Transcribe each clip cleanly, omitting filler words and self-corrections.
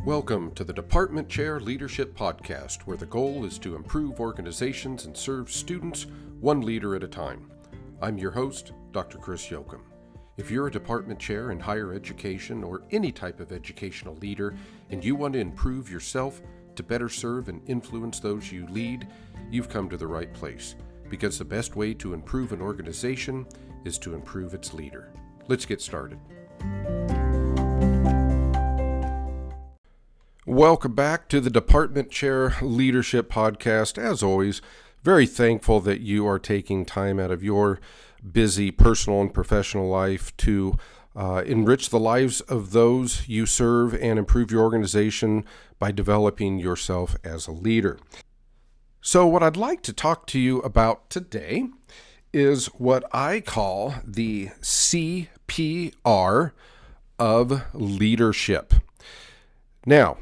Welcome to the Department Chair Leadership Podcast, where the goal is to improve organizations and serve students one leader at a time. I'm your host, Dr. Chris Jochum. If you're a department chair in higher education or any type of educational leader, and you want to improve yourself to better serve and influence those you lead, you've come to the right place, because the best way to improve an organization is to improve its leader. Let's get started. Welcome back to the Department Chair Leadership Podcast. As always, very thankful that you are taking time out of your busy personal and professional life to enrich the lives of those you serve and improve your organization by developing yourself as a leader. So what I'd like to talk to you about today is what I call the CPR of leadership. Now,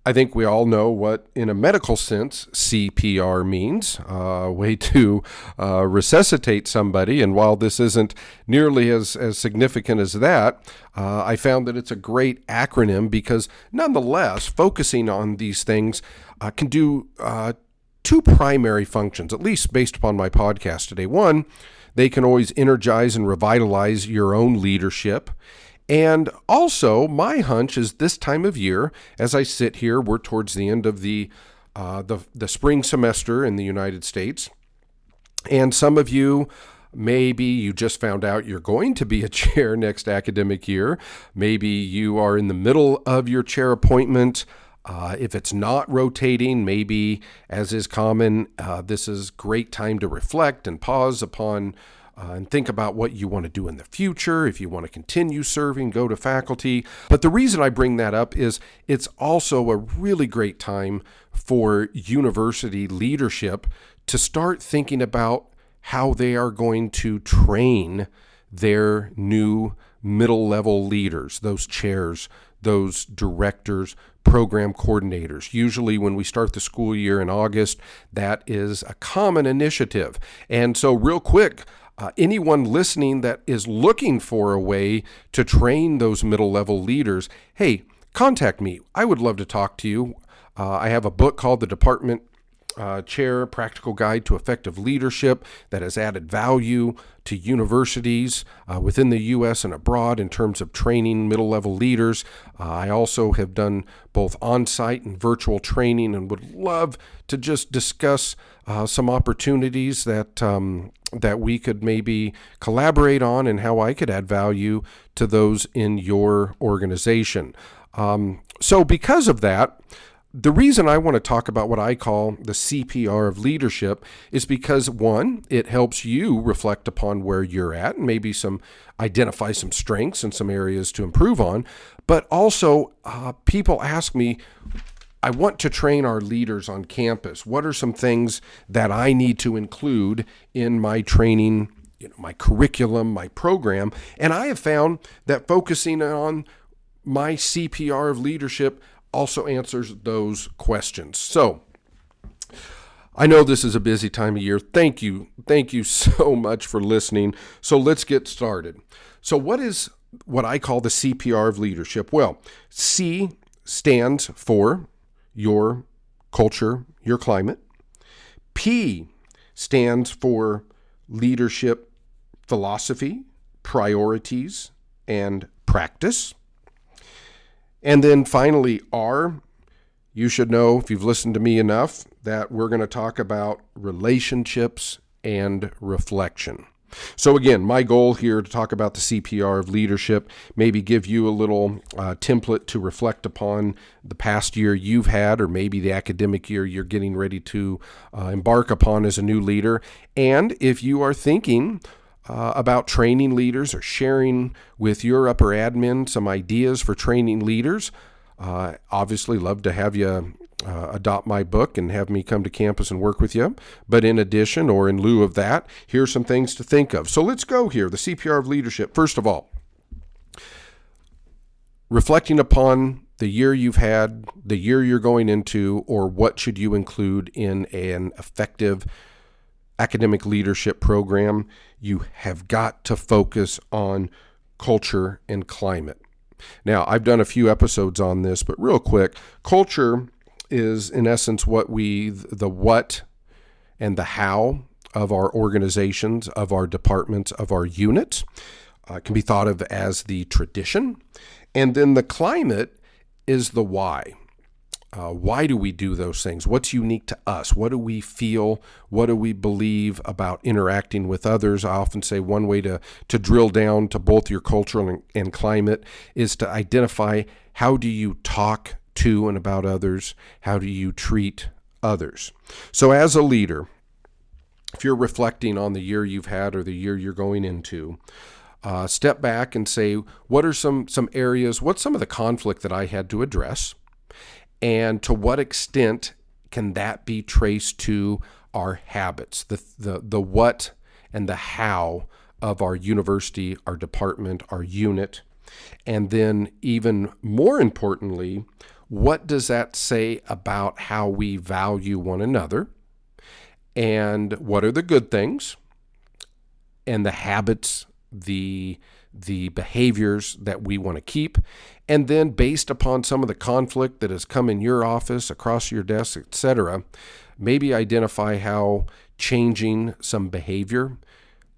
I think we all know what, in a medical sense, CPR means, a way to resuscitate somebody. And while this isn't nearly as significant as that, I found that it's a great acronym because nonetheless, focusing on these things can do two primary functions, at least based upon my podcast today. One, they can always energize and revitalize your own leadership. And also, my hunch is this time of year, as I sit here, we're towards the end of the spring semester in the United States. And some of you, maybe you just found out you're going to be a chair next academic year. Maybe you are in the middle of your chair appointment. If it's not rotating, maybe, as is common, this is a great time to reflect and pause upon and think about what you want to do in the future, if you want to continue serving, go to faculty. But the reason I bring that up is it's also a really great time for university leadership to start thinking about how they are going to train their new middle-level leaders, those chairs, those directors, program coordinators. Usually when we start the school year in August, that is a common initiative. And so real quick, anyone listening that is looking for a way to train those middle-level leaders, hey, contact me. I would love to talk to you. I have a book called The Department Chair Practical Guide to Effective Leadership that has added value to universities within the U.S. and abroad in terms of training middle-level leaders. I also have done both on-site and virtual training and would love to just discuss some opportunities that we could maybe collaborate on and how I could add value to those in your organization. So because of that, the reason I want to talk about what I call the CPR of leadership is because, one, it helps you reflect upon where you're at and maybe identify some strengths and some areas to improve on. But also, people ask me, I want to train our leaders on campus. What are some things that I need to include in my training, my curriculum, my program? And I have found that focusing on my CPR of leadership also answers those questions. So I know this is a busy time of year. Thank you so much for listening. So let's get started. So what is what I call the CPR of leadership? Well, C stands for your culture, your climate. P stands for leadership philosophy, priorities, and practice. And then finally, R, you should know, if you've listened to me enough, that we're going to talk about relationships and reflection. So again, my goal here to talk about the CPR of leadership, maybe give you a little template to reflect upon the past year you've had, or maybe the academic year you're getting ready to embark upon as a new leader. And if you are thinking about training leaders or sharing with your upper admin some ideas for training leaders, obviously love to have you adopt my book and have me come to campus and work with you. But in addition, or in lieu of that, here's some things to think of. So let's go here. The CPR of leadership. First of all, reflecting upon the year you've had, the year you're going into, or what should you include in an effective academic leadership program, you have got to focus on culture and climate. Now, I've done a few episodes on this, but real quick, culture is in essence the what and the how of our organizations, of our departments, of our units. It can be thought of as the tradition. And then the climate is the why. Why do we do those things? What's unique to us? What do we feel? What do we believe about interacting with others? I often say one way to drill down to both your culture and climate is to identify how do you talk to and about others? How do you treat others? So as a leader, if you're reflecting on the year you've had or the year you're going into, step back and say, what are some areas, what's some of the conflict that I had to address? And to what extent can that be traced to our habits, the what and the how of our university, our department, our unit? And then even more importantly, what does that say about how we value one another? And what are the good things and the habits, the behaviors that we want to keep? And then based upon some of the conflict that has come in your office, across your desk, etc., maybe identify how changing some behavior,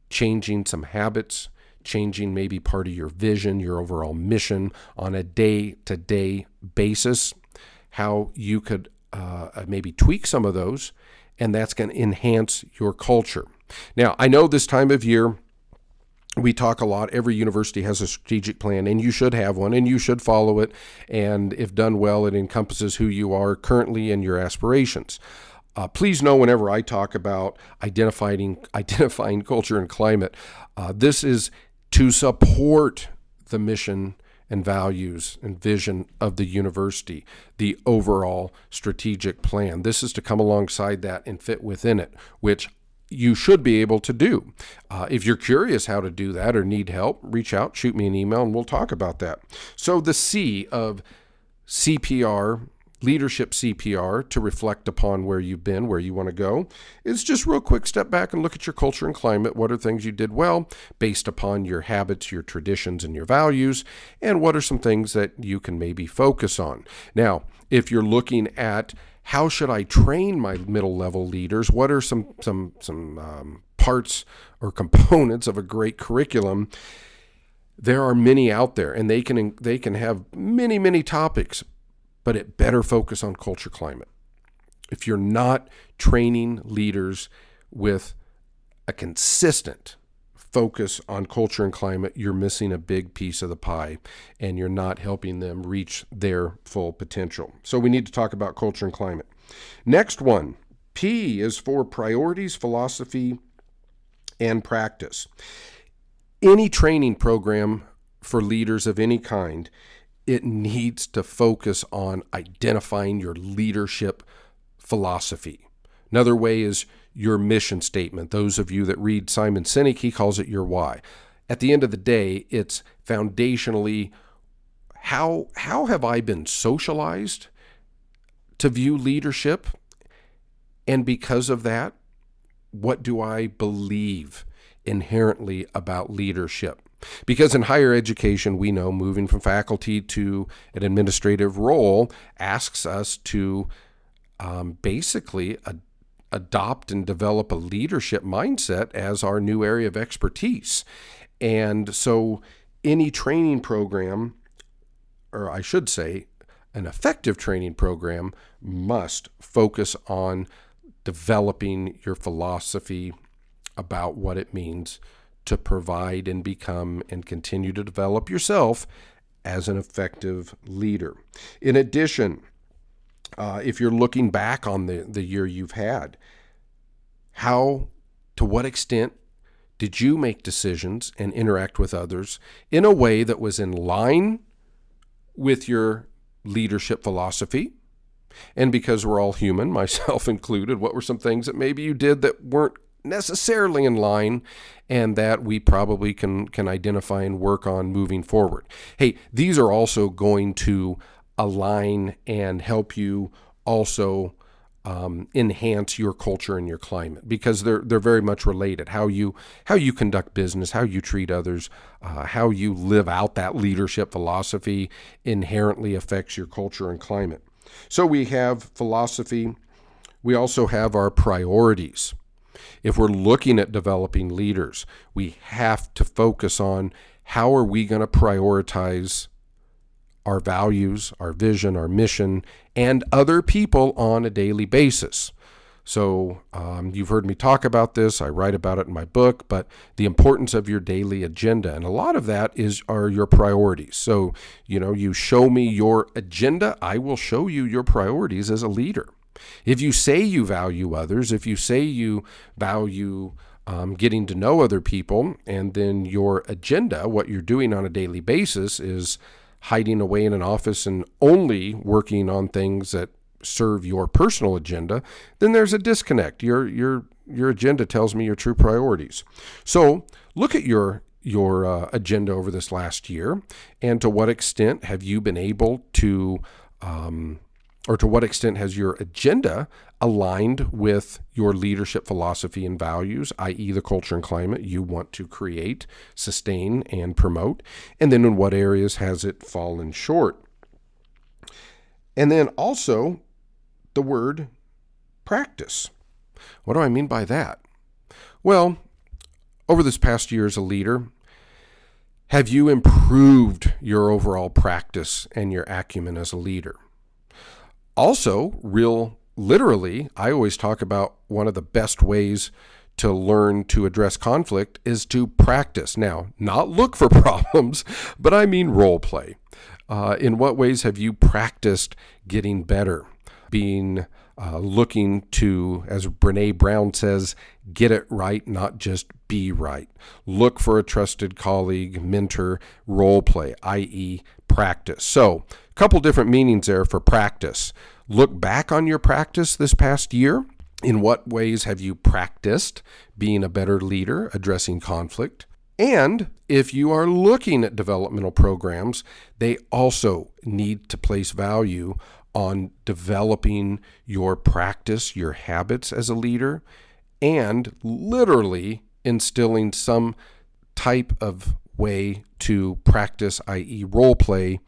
changing some habits, changing maybe part of your vision, your overall mission on a day-to-day basis, how you could maybe tweak some of those, and that's going to enhance your culture. Now, I know this time of year, we talk a lot. Every university has a strategic plan, and you should have one, and you should follow it. And if done well, it encompasses who you are currently and your aspirations. Please know whenever I talk about identifying culture and climate, this is to support the mission and values and vision of the university, the overall strategic plan. This is to come alongside that and fit within it, which you should be able to do. If you're curious how to do that or need help, reach out, shoot me an email, and we'll talk about that. So the C of CPR, leadership CPR, to reflect upon where you've been, where you want to go, is just real quick step back and look at your culture and climate. What are things you did well based upon your habits, your traditions, and your values? And what are some things that you can maybe focus on? Now, if you're looking at how should I train my middle level leaders? What are some parts or components of a great curriculum? There are many out there, and they can have many topics, but it better focus on culture climate. If you're not training leaders with a consistent focus on culture and climate, you're missing a big piece of the pie, and you're not helping them reach their full potential. So we need to talk about culture and climate. Next one, P is for priorities, philosophy, and practice. Any training program for leaders of any kind, it needs to focus on identifying your leadership philosophy. Another way is your mission statement. Those of you that read Simon Sinek, he calls it your why. At the end of the day, it's foundationally, how have I been socialized to view leadership? And because of that, what do I believe inherently about leadership? Because in higher education, we know moving from faculty to an administrative role asks us to basically adopt and develop a leadership mindset as our new area of expertise. And so any training program, or I should say, an effective training program, must focus on developing your philosophy about what it means to provide and become and continue to develop yourself as an effective leader. In addition, if you're looking back on the year you've had, to what extent did you make decisions and interact with others in a way that was in line with your leadership philosophy? And because we're all human, myself included, what were some things that maybe you did that weren't necessarily in line and that we probably can identify and work on moving forward? Hey, these are also going to align and help you also enhance your culture and your climate, because they're very much related. How you conduct business, how you treat others, how you live out that leadership philosophy inherently affects your culture and climate. So we have philosophy. We also have our priorities. If we're looking at developing leaders, we have to focus on how are we going to prioritize our values, our vision, our mission, and other people on a daily basis. So you've heard me talk about this. I write about it in my book, but the importance of your daily agenda. And a lot of that are your priorities. So, you show me your agenda, I will show you your priorities as a leader. If you say you value others, if you say you value getting to know other people, and then your agenda, what you're doing on a daily basis, is hiding away in an office and only working on things that serve your personal agenda, then there's a disconnect. Your agenda tells me your true priorities. So look at your agenda over this last year, and to what extent have you been able to or to what extent has your agenda aligned with your leadership philosophy and values, i.e. the culture and climate you want to create, sustain, and promote? And then in what areas has it fallen short? And then also the word practice. What do I mean by that? Well, over this past year as a leader, have you improved your overall practice and your acumen as a leader? Also, literally, I always talk about one of the best ways to learn to address conflict is to practice. Now, not look for problems, but I mean role play. In what ways have you practiced getting better? Looking to, as Brene Brown says, get it right, not just be right. Look for a trusted colleague, mentor, role play, i.e. practice. So, a couple different meanings there for practice. Look back on your practice this past year. In what ways have you practiced being a better leader, addressing conflict? And if you are looking at developmental programs, they also need to place value on developing your practice, your habits as a leader, and literally instilling some type of way to practice, i.e. role play,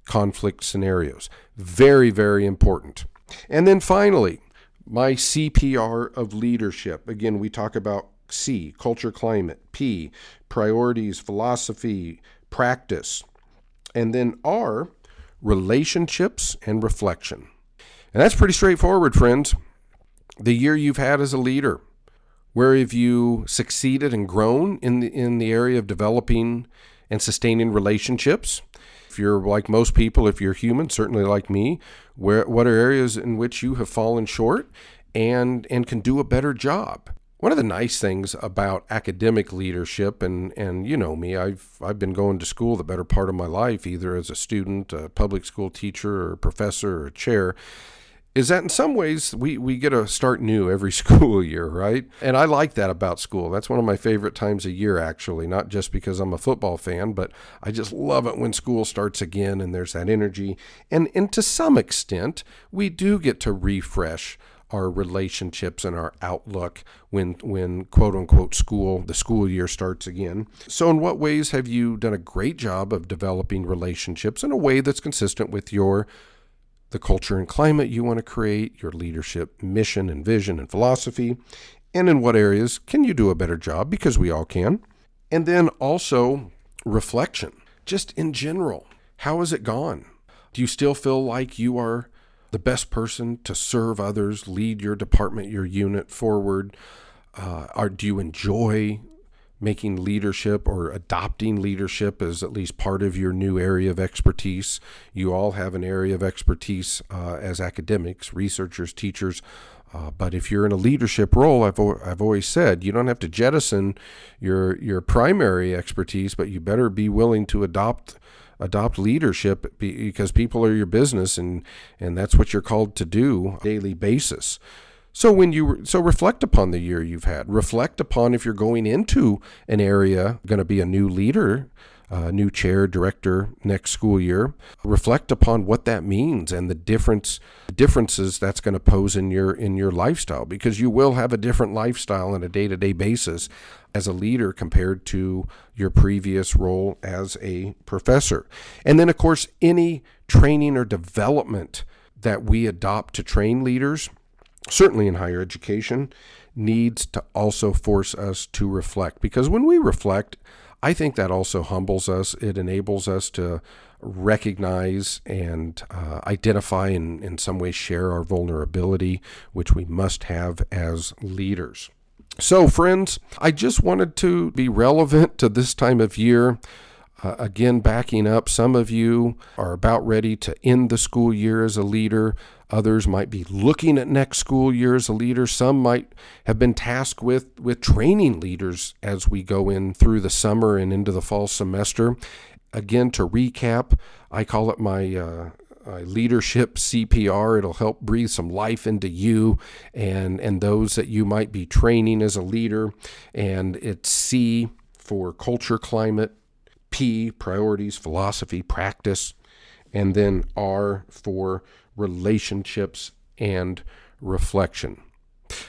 conflict scenarios. Very, very important. And then finally, my CPR of leadership. Again, we talk about C, culture, climate, P, priorities, philosophy, practice, and then R, relationships and reflection. And that's pretty straightforward, friends. The year you've had as a leader, where have you succeeded and grown in the area of developing and sustaining relationships? If you're like most people, if you're human, certainly like me, what are areas in which you have fallen short and can do a better job? One of the nice things about academic leadership, and you know me, I've been going to school the better part of my life, either as a student, a public school teacher, or a professor, or a chair, is that in some ways we get to start new every school year, right? And I like that about school. That's one of my favorite times of year, actually, not just because I'm a football fan, but I just love it when school starts again and there's that energy. And to some extent, we do get to refresh our relationships and our outlook when quote unquote the school year starts again. So in what ways have you done a great job of developing relationships in a way that's consistent with the culture and climate you want to create, your leadership mission and vision and philosophy, and in what areas can you do a better job, because we all can? And then also reflection, just in general. How has it gone? Do you still feel like you are the best person to serve others, lead your department, your unit forward? Do you enjoy making leadership or adopting leadership as at least part of your new area of expertise? You all have an area of expertise as academics, researchers, teachers. But if you're in a leadership role, I've always said, you don't have to jettison your primary expertise, but you better be willing to adopt leadership, because people are your business, and that's what you're called to do on a daily basis. So reflect upon the year you've had. Reflect upon if you're going into an area, going to be a new leader, new chair, director next school year, reflect upon what that means and the differences that's going to pose in your lifestyle, because you will have a different lifestyle on a day-to-day basis as a leader compared to your previous role as a professor. And then, of course, any training or development that we adopt to train leaders, certainly in higher education, needs to also force us to reflect. Because when we reflect, I think that also humbles us. It enables us to recognize and identify and in some way share our vulnerability, which we must have as leaders. So, friends, I just wanted to be relevant to this time of year. Again, backing up, some of you are about ready to end the school year as a leader. Others might be looking at next school year as a leader. Some might have been tasked with training leaders as we go in through the summer and into the fall semester. Again, to recap, I call it my leadership CPR. It'll help breathe some life into you and those that you might be training as a leader. And it's C for culture, climate, P, priorities, philosophy, practice, and then R for relationships and reflection.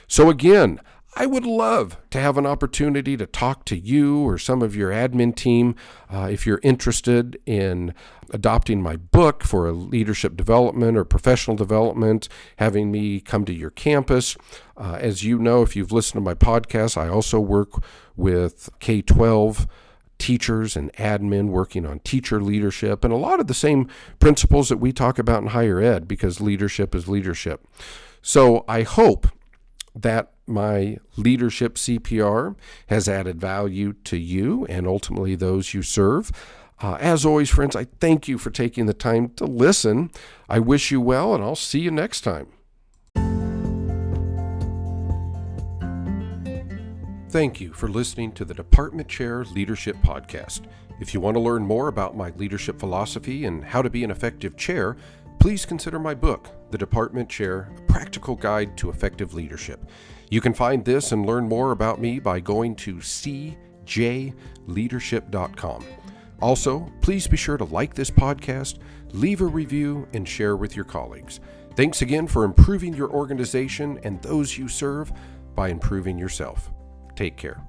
So again, I would love to have an opportunity to talk to you or some of your admin team if you're interested in adopting my book for a leadership development or professional development, having me come to your campus. As you know, if you've listened to my podcast, I also work with K-12 teachers and admin working on teacher leadership and a lot of the same principles that we talk about in higher ed, because leadership is leadership. So I hope that my leadership CPR has added value to you and ultimately those you serve. As always, friends, I thank you for taking the time to listen. I wish you well, and I'll see you next time. Thank you for listening to the Department Chair Leadership Podcast. If you want to learn more about my leadership philosophy and how to be an effective chair, please consider my book, The Department Chair, A Practical Guide to Effective Leadership. You can find this and learn more about me by going to cjleadership.com. Also, please be sure to like this podcast, leave a review, and share with your colleagues. Thanks again for improving your organization and those you serve by improving yourself. Take care.